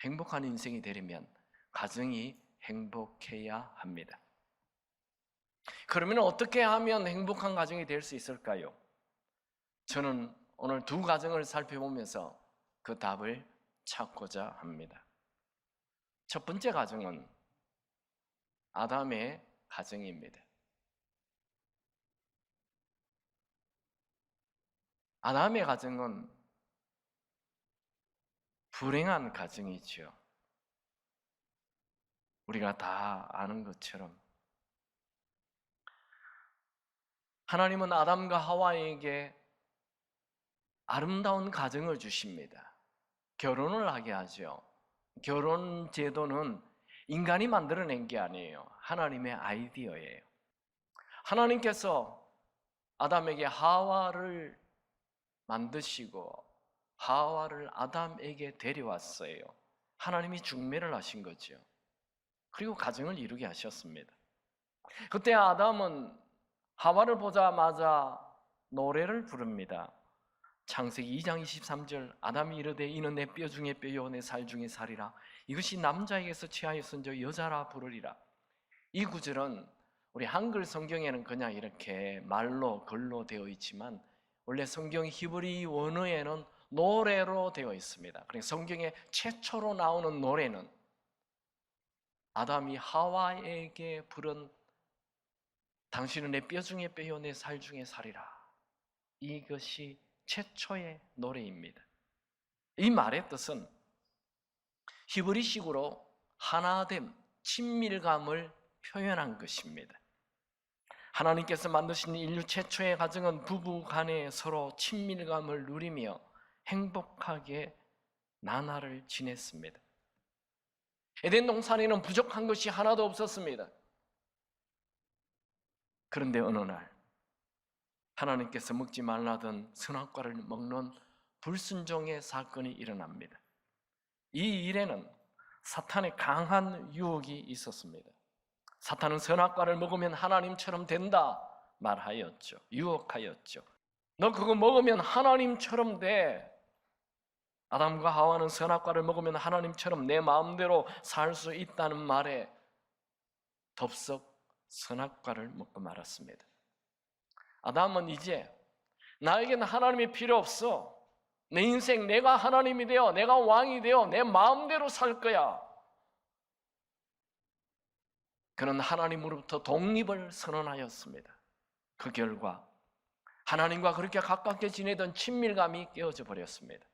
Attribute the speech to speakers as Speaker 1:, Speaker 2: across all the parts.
Speaker 1: 행복한 인생이 되려면 가정이 행복해야 합니다. 그러면 어떻게 하면 행복한 가정이 될 수 있을까요? 저는 오늘 두 가정을 살펴보면서 그 답을 찾고자 합니다. 첫 번째 가정은 아담의 가정입니다. 아담의 가정은 불행한 가정이죠. 우리가 다 아는 것처럼 하나님은 아담과 하와에게 아름다운 가정을 주십니다. 결혼을 하게 하죠. 결혼 제도는 인간이 만들어낸 게 아니에요. 하나님의 아이디어예요. 하나님께서 아담에게 하와를 만드시고 하와를 아담에게 데려왔어요. 하나님이 중매를 하신 거죠. 그리고 가정을 이루게 하셨습니다. 그때 아담은 하와를 보자마자 노래를 부릅니다. 창세기 2장 23절 아담이 이르되 이는 내 뼈 중에 뼈요 내 살 중에 살이라 이것이 남자에게서 취하였은저 여자라 부르리라. 이 구절은 우리 한글 성경에는 그냥 이렇게 말로 글로 되어 있지만 원래 성경 히브리 원어에는 노래로 되어 있습니다. 그러니까 성경에 최초로 나오는 노래는 아담이 하와에게 부른 당신은 내 뼈 중에 뼈요 내 살 중에 살이라. 이것이 최초의 노래입니다. 이 말의 뜻은 히브리식으로 하나됨, 친밀감을 표현한 것입니다. 하나님께서 만드신 인류 최초의 가정은 부부 간에 서로 친밀감을 누리며 행복하게 나날을 지냈습니다. 에덴 동산에는 부족한 것이 하나도 없었습니다. 그런데 어느 날 하나님께서 먹지 말라던 선악과를 먹는 불순종의 사건이 일어납니다. 이 일에는 사탄의 강한 유혹이 있었습니다. 사탄은 선악과를 먹으면 하나님처럼 된다 말하였죠. 유혹하였죠. 너 그거 먹으면 하나님처럼 돼. 아담과 하와는 선악과를 먹으면 하나님처럼 내 마음대로 살 수 있다는 말에 덥석 선악과를 먹고 말았습니다. 아담은 이제 나에게는 하나님이 필요 없어. 내 인생 내가 하나님이 되어 내가 왕이 되어 내 마음대로 살 거야. 그는 하나님으로부터 독립을 선언하였습니다. 그 결과 하나님과 그렇게 가깝게 지내던 친밀감이 깨어져 버렸습니다.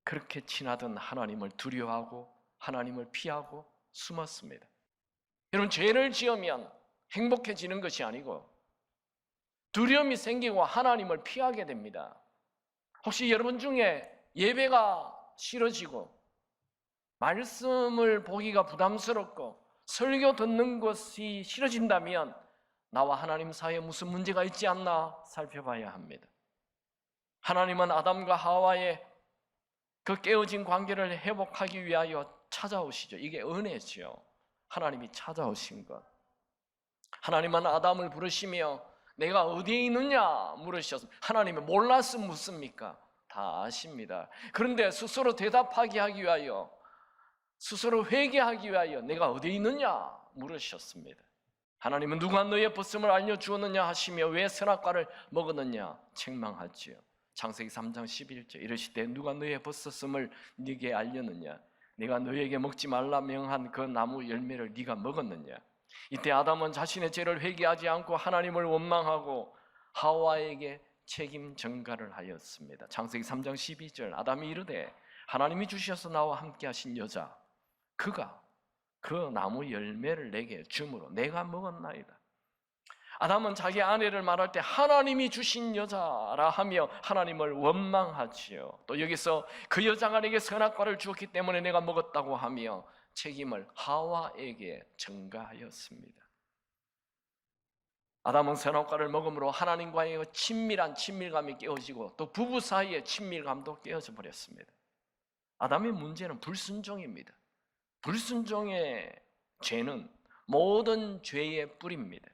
Speaker 1: 그렇게 친하던 하나님을 두려워하고 하나님을 피하고 숨었습니다. 여러분, 죄를 지으면 행복해지는 것이 아니고 두려움이 생기고 하나님을 피하게 됩니다. 혹시 여러분 중에 예배가 싫어지고 말씀을 보기가 부담스럽고 설교 듣는 것이 싫어진다면 나와 하나님 사이에 무슨 문제가 있지 않나 살펴봐야 합니다. 하나님은 아담과 하와의 그 깨어진 관계를 회복하기 위하여 찾아오시죠. 이게 은혜죠. 하나님이 찾아오신 것. 하나님은 아담을 부르시며 내가 어디에 있느냐 물으셨습니다. 하나님은 몰라서 묻습니까? 다 아십니다. 그런데 스스로 대답하게 하기 위하여 스스로 회개하기 위하여 내가 어디에 있느냐 물으셨습니다. 하나님은 누가 너의 벗음을 알려주었느냐 하시며 왜 선악과를 먹었느냐 책망하지요. 창세기 3장 11절 이르시되 누가 너의 벗었음을 네게 알렸느냐 내가 너에게 먹지 말라 명한 그 나무 열매를 네가 먹었느냐. 이때 아담은 자신의 죄를 회개하지 않고 하나님을 원망하고 하와에게 책임 전가를 하였습니다. 창세기 3장 12절 아담이 이르되 하나님이 주셔서 나와 함께 하신 여자 그가 그 나무 열매를 내게 주므로 내가 먹었나이다. 아담은 자기 아내를 말할 때 하나님이 주신 여자라 하며 하나님을 원망하지요. 또 여기서 그 여자가 내게 선악과를 주었기 때문에 내가 먹었다고 하며 책임을 하와에게 전가하였습니다. 아담은 선악과를 먹음으로 하나님과의 친밀한 친밀감이 깨어지고 또 부부 사이의 친밀감도 깨어져 버렸습니다. 아담의 문제는 불순종입니다. 불순종의 죄는 모든 죄의 뿌리입니다.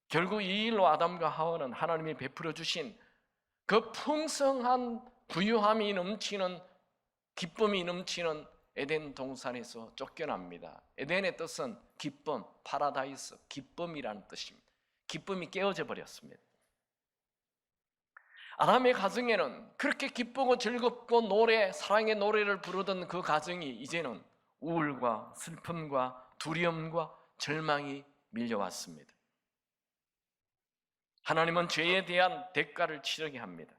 Speaker 1: 결국 이 일로 아담과 하와는 하나님이 베풀어 주신 그 풍성한 부유함이 넘치는 기쁨이 넘치는 에덴 동산에서 쫓겨납니다. 에덴의 뜻은 기쁨, 파라다이스, 기쁨이라는 뜻입니다. 기쁨이 깨어져 버렸습니다. 아담의 가정에는 그렇게 기쁘고 즐겁고 사랑의 노래를 부르던 그 가정이 이제는 우울과 슬픔과 두려움과 절망이 밀려왔습니다. 하나님은 죄에 대한 대가를 치르게 합니다.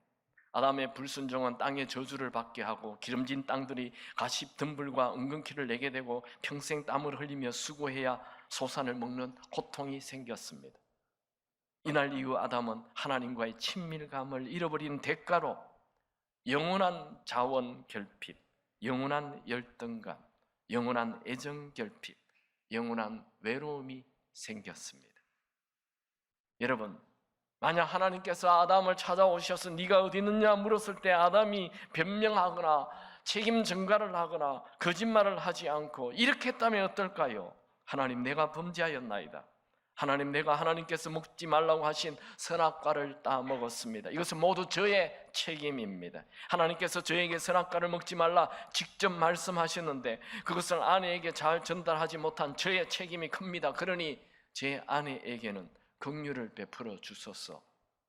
Speaker 1: 아담의 불순종은 땅의 저주를 받게 하고 기름진 땅들이 가십 덤불과 은근키를 내게 되고 평생 땀을 흘리며 수고해야 소산을 먹는 고통이 생겼습니다. 이날 이후 아담은 하나님과의 친밀감을 잃어버린 대가로 영원한 자원 결핍, 영원한 열등감, 영원한 애정 결핍, 영원한 외로움이 생겼습니다. 여러분, 만약 하나님께서 아담을 찾아오셔서 네가 어디 있느냐 물었을 때 아담이 변명하거나 책임 전가를 하거나 거짓말을 하지 않고 이렇게 했다면 어떨까요? 하나님, 내가 범죄하였나이다. 하나님, 내가 하나님께서 먹지 말라고 하신 선악과를 따먹었습니다. 이것은 모두 저의 책임입니다. 하나님께서 저에게 선악과를 먹지 말라 직접 말씀하셨는데 그것을 아내에게 잘 전달하지 못한 저의 책임이 큽니다. 그러니 제 아내에게는 긍휼을 베풀어 주소서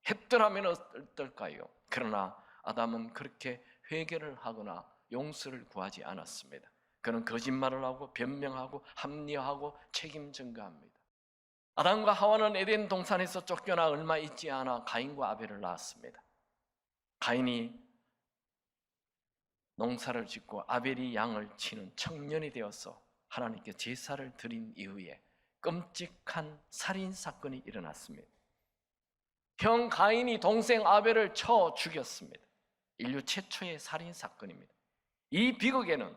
Speaker 1: 했더라면 어떨까요? 그러나 아담은 그렇게 회개를 하거나 용서를 구하지 않았습니다. 그는 거짓말을 하고 변명하고 합리화하고 책임 전가합니다. 아담과 하와는 에덴 동산에서 쫓겨나 얼마 있지 않아 가인과 아벨을 낳았습니다. 가인이 농사를 짓고 아벨이 양을 치는 청년이 되어서 하나님께 제사를 드린 이후에 끔찍한 살인사건이 일어났습니다. 형 가인이 동생 아벨을 쳐 죽였습니다. 인류 최초의 살인사건입니다. 이 비극에는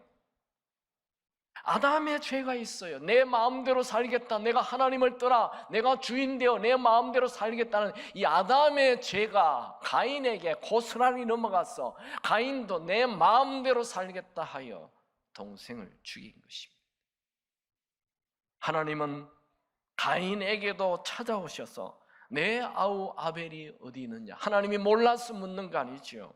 Speaker 1: 아담의 죄가 있어요. 내 마음대로 살겠다, 내가 하나님을 떠나 내가 주인 되어 내 마음대로 살겠다는 이 아담의 죄가 가인에게 고스란히 넘어가서 가인도 내 마음대로 살겠다 하여 동생을 죽인 것입니다. 하나님은 가인에게도 찾아오셔서 내 아우 아벨이 어디 있느냐, 하나님이 몰라서 묻는 거 아니죠.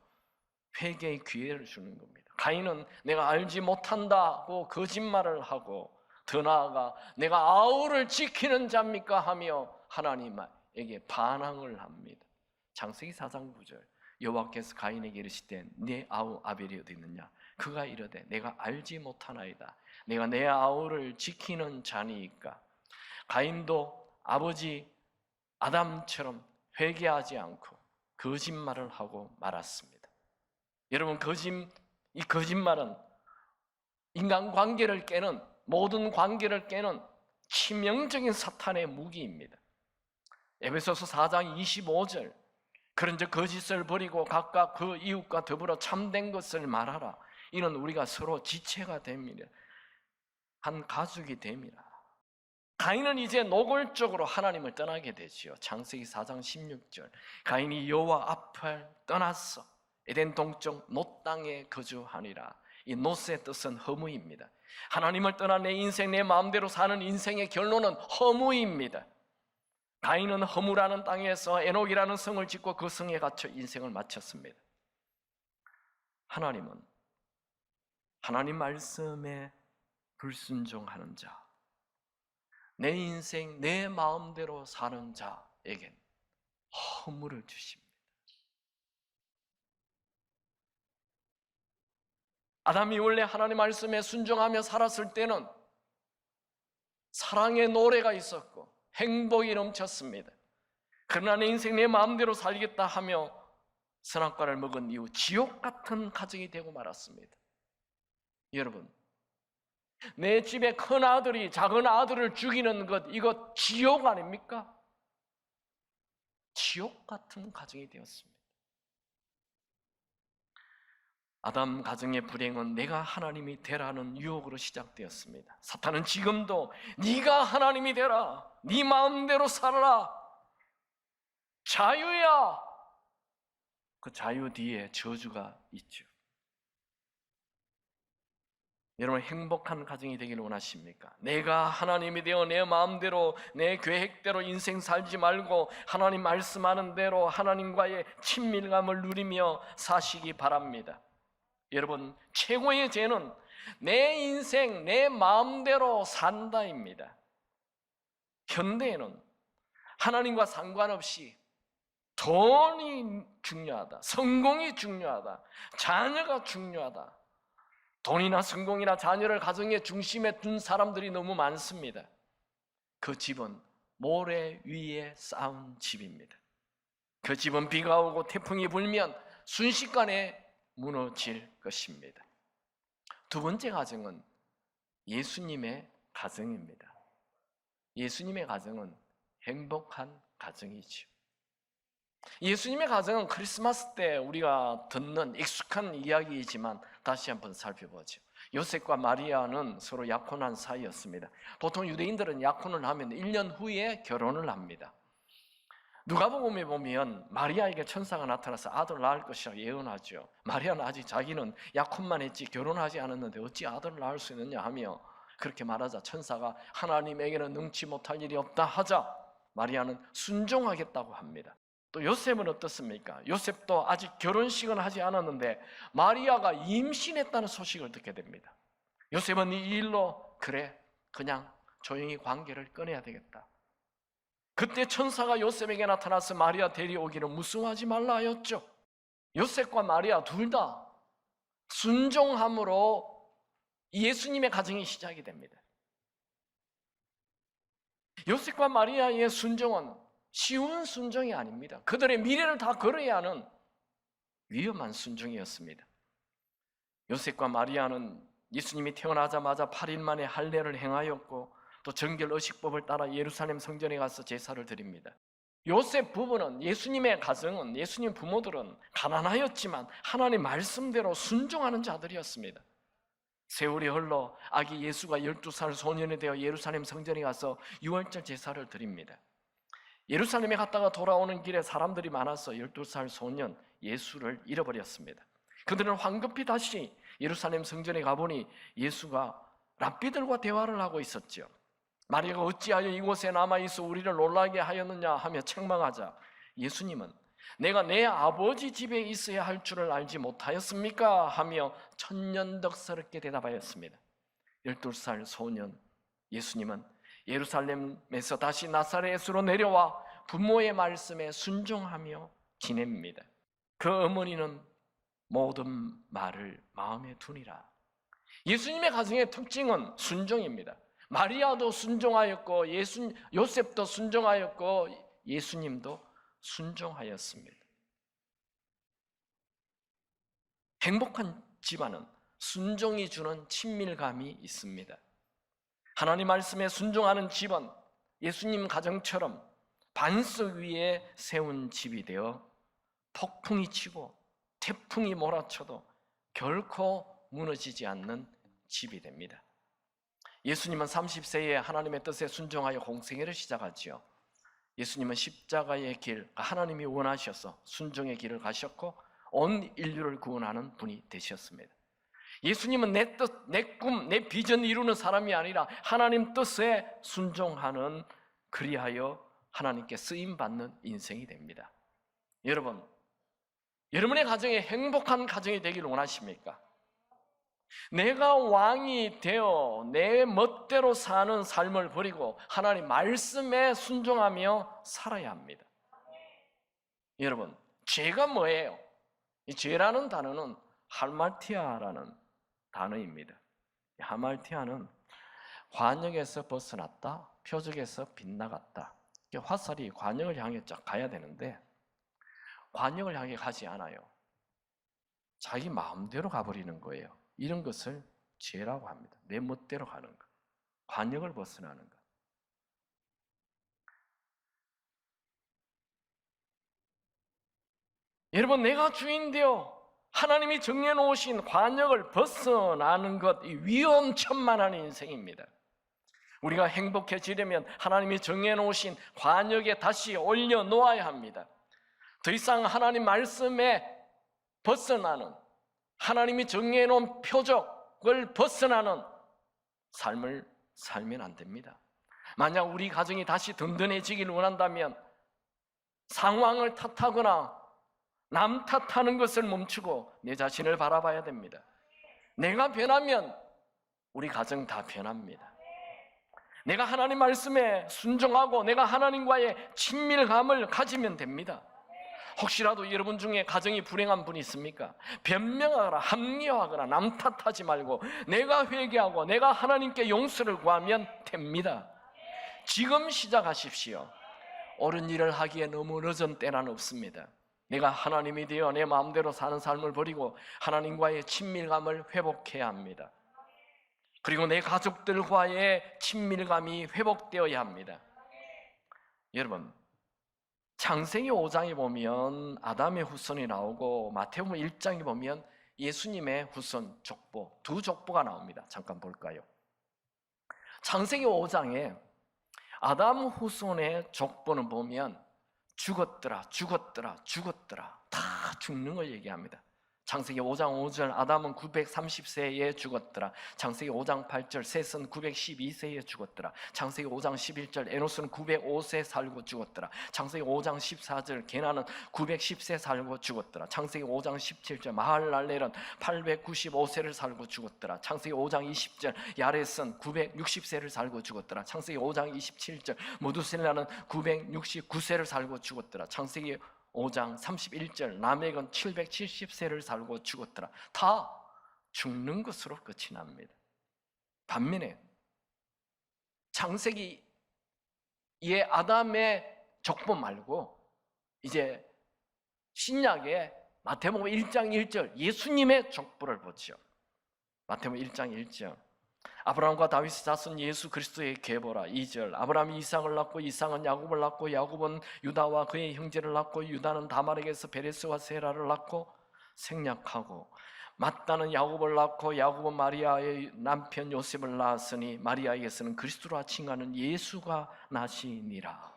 Speaker 1: 회개의 기회를 주는 겁니다. 가인은 내가 알지 못한다고 거짓말을 하고 더 나아가 내가 아우를 지키는 자입니까 하며 하나님에게 반항을 합니다. 창세기 4장 9절, 여호와께서 가인에게 이르시되 내 아우 아벨이 어디 있느냐, 그가 이르되 내가 알지 못하나이다. 내가 내 아우를 지키는 자니까. 가인도 아버지 아담처럼 회개하지 않고 거짓말을 하고 말았습니다. 여러분, 이 거짓말은 인간관계를 깨는, 모든 관계를 깨는 치명적인 사탄의 무기입니다. 에베소서 4장 25절, 그런즉 거짓을 버리고 각각 그 이웃과 더불어 참된 것을 말하라. 이는 우리가 서로 지체가 됨이라, 한 가족이 됨이라. 가인은 이제 노골적으로 하나님을 떠나게 되지요. 창세기 4장 16절, 가인이 여호와 앞을 떠났어 에덴 동쪽 놋 땅에 거주하니라. 이 놋의 뜻은 허무입니다. 하나님을 떠나 내 인생, 내 마음대로 사는 인생의 결론은 허무입니다. 가인은 허무라는 땅에서 에녹이라는 성을 짓고 그 성에 갇혀 인생을 마쳤습니다. 하나님은 하나님 말씀에 불순종하는 자, 내 인생 내 마음대로 사는 자에겐 허물을 주십니다. 아담이 원래 하나님 말씀에 순종하며 살았을 때는 사랑의 노래가 있었고 행복이 넘쳤습니다. 그러나 내 인생 내 마음대로 살겠다 하며 선악과를 먹은 이후 지옥 같은 가정이 되고 말았습니다. 여러분, 내 집에 큰 아들이 작은 아들을 죽이는 것, 이거 지옥 아닙니까? 지옥 같은 가정이 되었습니다. 아담 가정의 불행은 내가 하나님이 되라는 유혹으로 시작되었습니다. 사탄은 지금도 네가 하나님이 되라, 네 마음대로 살아라, 자유야. 그 자유 뒤에 저주가 있죠. 여러분, 행복한 가정이 되기를 원하십니까? 내가 하나님이 되어 내 마음대로 내 계획대로 인생 살지 말고 하나님 말씀하는 대로 하나님과의 친밀감을 누리며 사시기 바랍니다. 여러분, 최고의 죄는 내 인생, 내 마음대로 산다입니다. 현대에는 하나님과 상관없이 돈이 중요하다, 성공이 중요하다, 자녀가 중요하다. 돈이나 성공이나 자녀를 가정의 중심에 둔 사람들이 너무 많습니다. 그 집은 모래 위에 쌓은 집입니다. 그 집은 비가 오고 태풍이 불면 순식간에 무너질 것입니다. 두 번째 가정은 예수님의 가정입니다. 예수님의 가정은 행복한 가정이죠. 예수님의 가정은 크리스마스 때 우리가 듣는 익숙한 이야기이지만 다시 한번 살펴보죠. 요셉과 마리아는 서로 약혼한 사이였습니다. 보통 유대인들은 약혼을 하면 1년 후에 결혼을 합니다. 누가복음에 보면 마리아에게 천사가 나타나서 아들을 낳을 것이라고 예언하죠. 마리아는 아직 자기는 약혼만 했지 결혼하지 않았는데 어찌 아들을 낳을 수 있느냐 하며 그렇게 말하자 천사가 하나님에게는 능치 못할 일이 없다 하자 마리아는 순종하겠다고 합니다. 또 요셉은 어떻습니까? 요셉도 아직 결혼식은 하지 않았는데 마리아가 임신했다는 소식을 듣게 됩니다. 요셉은 이 일로 그래 그냥 조용히 관계를 끊어야 되겠다. 그때 천사가 요셉에게 나타나서 마리아 데려오기를 무서워하지 말라 하였죠. 요셉과 마리아 둘 다 순종함으로 예수님의 가정이 시작이 됩니다. 요셉과 마리아의 순종은 쉬운 순종이 아닙니다. 그들의 미래를 다 걸어야 하는 위험한 순종이었습니다. 요셉과 마리아는 예수님이 태어나자마자 8일 만에 할례를 행하였고 또 정결 의식법을 따라 예루살렘 성전에 가서 제사를 드립니다. 요셉 부부는 예수님의 가정은 예수님 부모들은 가난하였지만 하나님 말씀대로 순종하는 자들이었습니다. 세월이 흘러 아기 예수가 12살 소년이 되어 예루살렘 성전에 가서 유월절 제사를 드립니다. 예루살렘에 갔다가 돌아오는 길에 사람들이 많아서 12살 소년 예수를 잃어버렸습니다. 그들은 황급히 다시 예루살렘 성전에 가보니 예수가 랍비들과 대화를 하고 있었죠. 마리아가 어찌하여 이곳에 남아있어 우리를 놀라게 하였느냐 하며 책망하자 예수님은 내가 내 아버지 집에 있어야 할 줄을 알지 못하였습니까? 하며 천년덕스럽게 대답하였습니다. 12살 소년 예수님은 예루살렘에서 다시 나사렛으로 내려와 부모의 말씀에 순종하며 지냅니다. 그 어머니는 모든 말을 마음에 두니라. 예수님의 가정의 특징은 순종입니다. 마리아도 순종하였고 요셉도 순종하였고 예수님도 순종하였습니다. 행복한 집안은 순종이 주는 친밀감이 있습니다. 하나님 말씀에 순종하는 집은 예수님 가정처럼 반석 위에 세운 집이 되어 폭풍이 치고 태풍이 몰아쳐도 결코 무너지지 않는 집이 됩니다. 예수님은 30세에 하나님의 뜻에 순종하여 공생애를 시작하지요. 예수님은 십자가의 길, 하나님이 원하셔서 순종의 길을 가셨고 온 인류를 구원하는 분이 되셨습니다. 예수님은 내 뜻, 내 꿈, 내 비전 이루는 사람이 아니라 하나님 뜻에 순종하는 그리하여 하나님께 쓰임받는 인생이 됩니다. 여러분, 여러분의 가정에 행복한 가정이 되기를 원하십니까? 내가 왕이 되어 내 멋대로 사는 삶을 버리고 하나님 말씀에 순종하며 살아야 합니다. 여러분, 죄가 뭐예요? 이 죄라는 단어는 할말티아라는 단어입니다. 하말티아는 관역에서 벗어났다, 표적에서 빗나갔다. 화살이 관역을 향해 쫙 가야 되는데 관역을 향해 가지 않아요. 자기 마음대로 가버리는 거예요. 이런 것을 죄라고 합니다. 내 멋대로 가는 것, 관역을 벗어나는 것. 여러분, 내가 주인 되어 하나님이 정해놓으신 관역을 벗어나는 것, 이 위험천만한 인생입니다. 우리가 행복해지려면 하나님이 정해놓으신 관역에 다시 올려놓아야 합니다. 더 이상 하나님 말씀에 벗어나는, 하나님이 정해놓은 표적을 벗어나는 삶을 살면 안 됩니다. 만약 우리 가정이 다시 든든해지기를 원한다면 상황을 탓하거나 남 탓하는 것을 멈추고 내 자신을 바라봐야 됩니다. 내가 변하면 우리 가정 다 변합니다. 내가 하나님 말씀에 순종하고 내가 하나님과의 친밀감을 가지면 됩니다. 혹시라도 여러분 중에 가정이 불행한 분이 있습니까? 변명하거나 합리화하거나 남 탓하지 말고 내가 회개하고 내가 하나님께 용서를 구하면 됩니다. 지금 시작하십시오. 옳은 일을 하기에 너무 늦은 때는 없습니다. 내가 하나님이 되어 내 마음대로 사는 삶을 버리고 하나님과의 친밀감을 회복해야 합니다. 그리고 내 가족들과의 친밀감이 회복되어야 합니다. 여러분, 창세기 5장에 보면 아담의 후손이 나오고 마태복음 1장에 보면 예수님의 후손 족보, 두 족보가 나옵니다. 잠깐 볼까요? 창세기 5장에 아담 후손의 족보는 보면 죽었더라 다 죽는 걸 얘기합니다. 창세기 5장 5절 아담은 930세에 죽었더라. 창세기 5장 8절 셋은 912세에 죽었더라. 창세기 5장 11절 에노스는 905세 살고 죽었더라. 창세기 5장 14절 게나는 910세 살고 죽었더라. 창세기 5장 17절 마할랄렐은 895세를 살고 죽었더라. 창세기 5장 20절 야렛은 960세를 살고 죽었더라. 창세기 5장 27절 모두셀라는 969세를 살고 죽었더라. 창세기 5장 31절 라멕은 770세를 살고 죽었더라. 다 죽는 것으로 끝이 납니다. 반면에 창세기의 아담의 족보 말고 이제 신약의 마태복음 1장 1절 예수님의 족보를 보죠. 마태복음 1장 1절 아브라함과 다윗의 자손 예수 그리스도의 계보라. 2절 아브라함이 이삭을 낳고 이삭은 야곱을 낳고 야곱은 유다와 그의 형제를 낳고 유다는 다말에게서 베레스와 세라를 낳고 생략하고 맏다는 야곱을 낳고 야곱은 마리아의 남편 요셉을 낳았으니 마리아에게서는 그리스도라 칭하는 예수가 나시니라.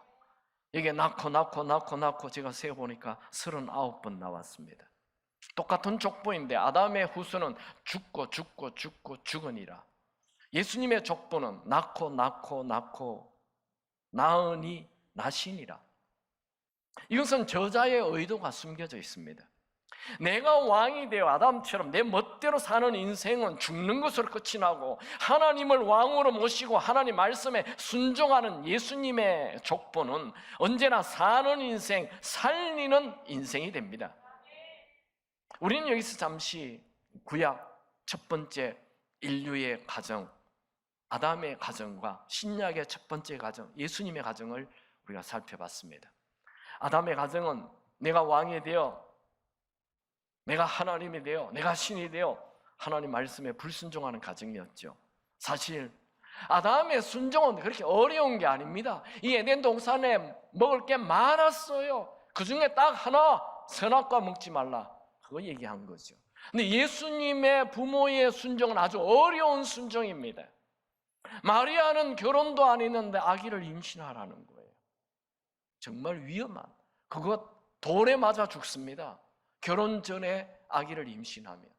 Speaker 1: 이게 낳고 제가 세어보니까 39번 나왔습니다. 똑같은 족보인데 아담의 후손은 죽고 죽으니라. 예수님의 족보는 낳고 낳으니 나시니라. 이것은 저자의 의도가 숨겨져 있습니다. 내가 왕이 되어 아담처럼 내 멋대로 사는 인생은 죽는 것으로 끝이 나고 하나님을 왕으로 모시고 하나님 말씀에 순종하는 예수님의 족보는 언제나 사는 인생, 살리는 인생이 됩니다. 우리는 여기서 잠시 구약 첫 번째 인류의 가정 아담의 가정과 신약의 첫 번째 가정, 예수님의 가정을 우리가 살펴봤습니다. 아담의 가정은 내가 왕이 되어, 내가 하나님이 되어, 내가 신이 되어 하나님 말씀에 불순종하는 가정이었죠. 사실 아담의 순종은 그렇게 어려운 게 아닙니다. 이 에덴 동산에 먹을 게 많았어요. 그 중에 딱 하나, 선악과 먹지 말라. 그거 얘기한 거죠. 근데 예수님의 부모의 순종은 아주 어려운 순종입니다. 마리아는 결혼도 안 했는데 아기를 임신하라는 거예요. 정말 위험한, 그것 돌에 맞아 죽습니다. 결혼 전에 아기를 임신하면.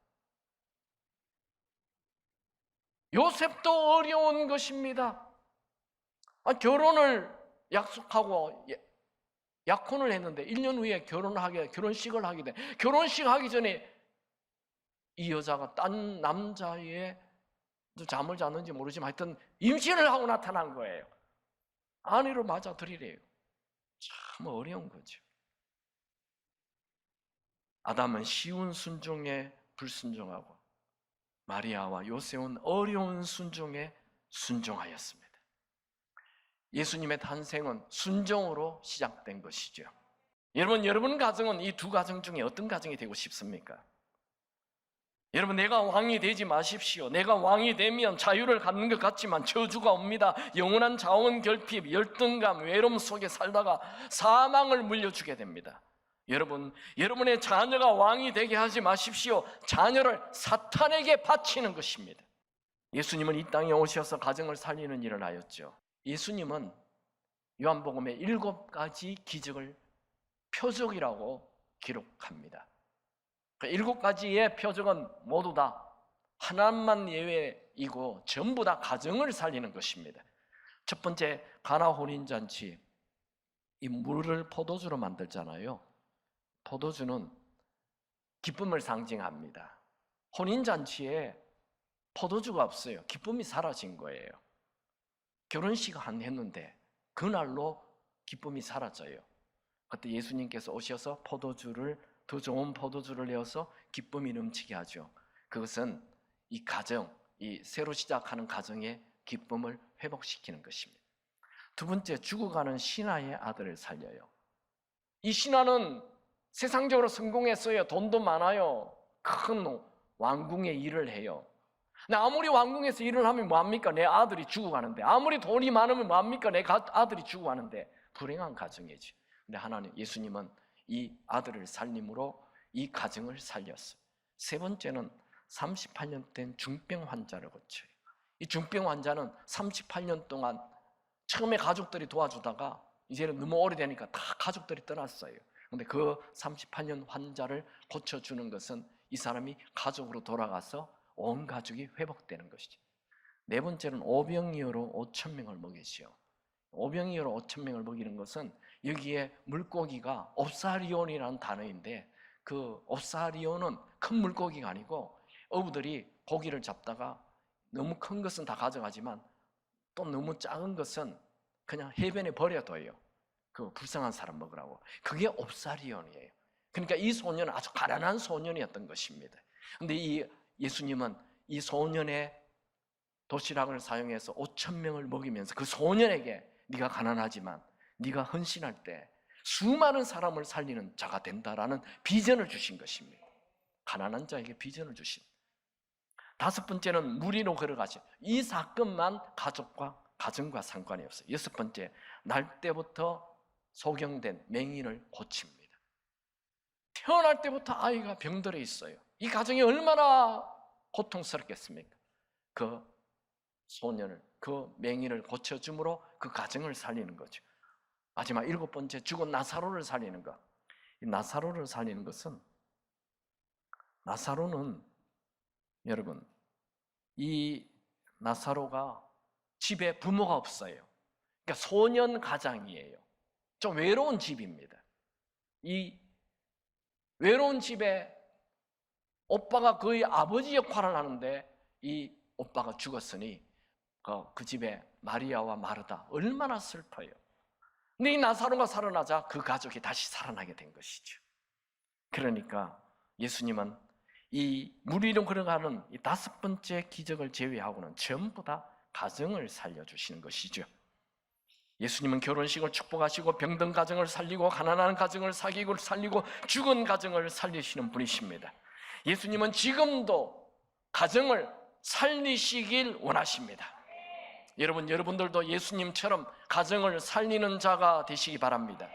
Speaker 1: 요셉도 어려운 것입니다. 결혼을 약속하고 약혼을 했는데 1년 후에 결혼식을 하게 돼. 결혼식 하기 전에 이 여자가 딴 남자의 잠을 잤는지 모르지만 하여튼 임신을 하고 나타난 거예요. 아내로 맞아들이래요. 참 어려운 거죠. 아담은 쉬운 순종에 불순종하고 마리아와 요셉은 어려운 순종에 순종하였습니다. 예수님의 탄생은 순종으로 시작된 것이죠. 여러분 가정은 이 두 가정 중에 어떤 가정이 되고 싶습니까? 여러분, 내가 왕이 되지 마십시오. 내가 왕이 되면 자유를 갖는 것 같지만 저주가 옵니다. 영원한 자원 결핍, 열등감, 외로움 속에 살다가 사망을 물려주게 됩니다. 여러분의 자녀가 왕이 되게 하지 마십시오. 자녀를 사탄에게 바치는 것입니다. 예수님은 이 땅에 오셔서 가정을 살리는 일을 하였죠. 예수님은 요한복음에 7가지 기적을 표적이라고 기록합니다. 그 7가지의 표적은 모두 다 하나만 예외이고 전부 다 가정을 살리는 것입니다. 첫 번째, 가나 혼인잔치. 이 물을 포도주로 만들잖아요. 포도주는 기쁨을 상징합니다. 혼인잔치에 포도주가 없어요. 기쁨이 사라진 거예요. 결혼식 안 했는데 그날로 기쁨이 사라져요. 그때 예수님께서 오셔서 포도주를, 더 좋은 포도주를 내어서 기쁨이 넘치게 하죠. 그것은 이 가정, 이 새로 시작하는 가정의 기쁨을 회복시키는 것입니다. 두 번째, 죽어가는 신하의 아들을 살려요. 이 신하는 세상적으로 성공했어요. 돈도 많아요. 큰 왕궁의 일을 해요. 근데 아무리 왕궁에서 일을 하면 뭐합니까? 내 아들이 죽어가는데. 아무리 돈이 많으면 뭐합니까? 내 아들이 죽어가는데. 불행한 가정이지. 근데 하나님, 예수님은 이 아들을 살림으로 이 가정을 살렸어요. 세 번째는 38년 된 중병 환자를 고쳐요. 이 중병 환자는 38년 동안 처음에 가족들이 도와주다가 이제는 너무 오래되니까 다 가족들이 떠났어요. 근데 그 38년 환자를 고쳐주는 것은 이 사람이 가족으로 돌아가서 온 가족이 회복되는 것이죠. 네 번째는 오병이어로 5,000명을 먹이시오. 오병이어로 5,000명을 먹이는 것은 여기에 물고기가 옵사리온이라는 단어인데, 그 옵사리온은 큰 물고기가 아니고 어부들이 고기를 잡다가 너무 큰 것은 다 가져가지만 또 너무 작은 것은 그냥 해변에 버려둬요. 그 불쌍한 사람 먹으라고. 그게 옵사리온이에요. 그러니까 이 소년은 아주 가난한 소년이었던 것입니다. 그런데 이 예수님은 이 소년의 도시락을 사용해서 5,000명을 먹이면서 그 소년에게 네가 가난하지만 네가 헌신할 때 수많은 사람을 살리는 자가 된다라는 비전을 주신 것입니다. 가난한 자에게 비전을 주신. 다섯 번째는 무리로 걸어가죠. 이 사건만 가정과 상관이 없어요. 여섯 번째, 날 때부터 소경된 맹인을 고칩니다. 태어날 때부터 아이가 병들어 있어요. 이 가정이 얼마나 고통스럽겠습니까? 그 소년을, 그 맹인을 고쳐줌으로 그 가정을 살리는 거죠. 마지막 일곱 번째, 죽은 나사로를 살리는 것. 이 나사로를 살리는 것은, 나사로는 여러분, 이 나사로가 집에 부모가 없어요. 그러니까 소년 가장이에요. 좀 외로운 집입니다. 이 외로운 집에 오빠가 거의 아버지 역할을 하는데 이 오빠가 죽었으니 그 집에 마리아와 마르다, 얼마나 슬퍼요. 근데 이 나사로가 살아나자 그 가족이 다시 살아나게 된 것이죠. 그러니까 예수님은 이 무리로 걸어가는 이 다섯 번째 기적을 제외하고는 전부 다 가정을 살려주시는 것이죠. 예수님은 결혼식을 축복하시고 병든 가정을 살리고 가난한 가정을 살리고 죽은 가정을 살리시는 분이십니다. 예수님은 지금도 가정을 살리시길 원하십니다. 여러분들도 예수님처럼 가정을 살리는 자가 되시기 바랍니다.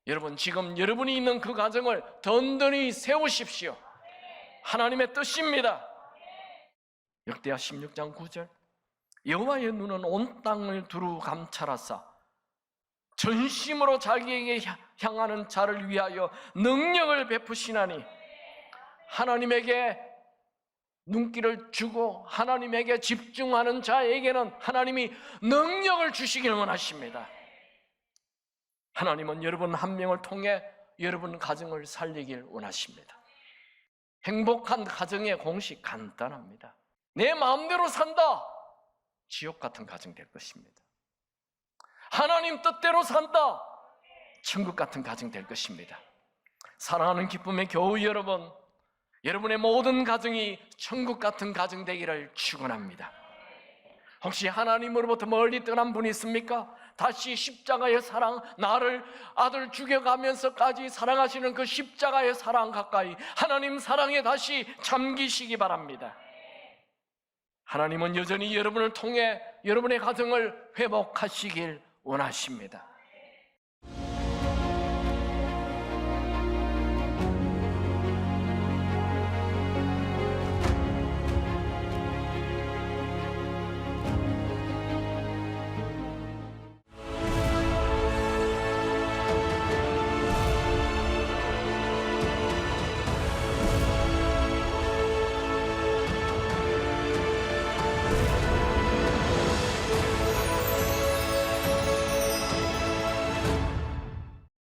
Speaker 1: 여러분, 지금 여러분이 있는 그 가정을 든든히 세우십시오. 하나님의 뜻입니다. 역대하 16장 9절, 여호와의 눈은 온 땅을 두루 감찰하사 전심으로 자기에게 향하는 자를 위하여 능력을 베푸시나니, 하나님에게 눈길을 주고 하나님에게 집중하는 자에게는 하나님이 능력을 주시기를 원하십니다. 하나님은 여러분 한 명을 통해 여러분 가정을 살리길 원하십니다. 행복한 가정의 공식 간단합니다. 내 마음대로 산다, 지옥 같은 가정 될 것입니다. 하나님 뜻대로 산다, 천국 같은 가정 될 것입니다. 사랑하는 기쁨의 교우 여러분, 여러분의 모든 가정이 천국 같은 가정 되기를 축원합니다. 혹시 하나님으로부터 멀리 떠난 분이 있습니까? 다시 십자가의 사랑, 나를 아들 죽여가면서까지 사랑하시는 그 십자가의 사랑 가까이 하나님 사랑에 다시 잠기시기 바랍니다. 하나님은 여전히 여러분을 통해 여러분의 가정을 회복하시길 원하십니다.